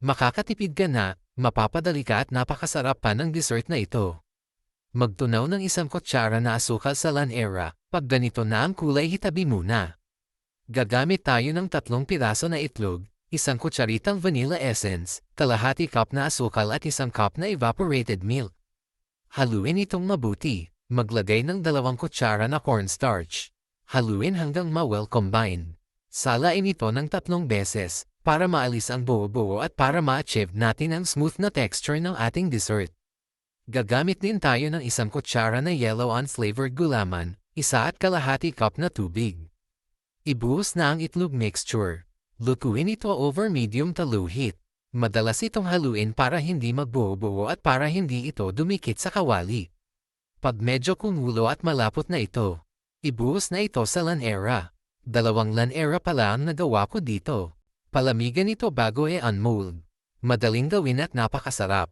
Makakatipid ka na, mapapadali ka at napakasarap pa ng dessert na ito. Magtunaw ng 1 kutsara na asukal sa lanera. Pag ganito na ang kulay, hitabi muna. Gagamit tayo ng 3 piraso na itlog, 1 kutsaritang vanilla essence, kalahati cup na asukal at 1 cup na evaporated milk. Haluin itong mabuti. Maglagay ng 2 kutsara na cornstarch. Haluin hanggang ma-well combined. Salain ito ng 3 beses para maalis ang buo-buo at para ma-achieve natin ang smooth na texture ng ating dessert. Gagamit din tayo ng 1 kutsara na yellow unflavored gulaman, 1 at kalahati cup na tubig. Ibuhos na ang itlog mixture. Lutuin ito over medium to low heat. Madalas itong haluin para hindi magbuo-buo at para hindi ito dumikit sa kawali. Pag medyo kumulo at malapot na ito, ibuhos na ito sa lanera. 2 lanera pala ang nagawa ko dito. Palamigan ito bago i-unmold. Madaling gawin at napakasarap.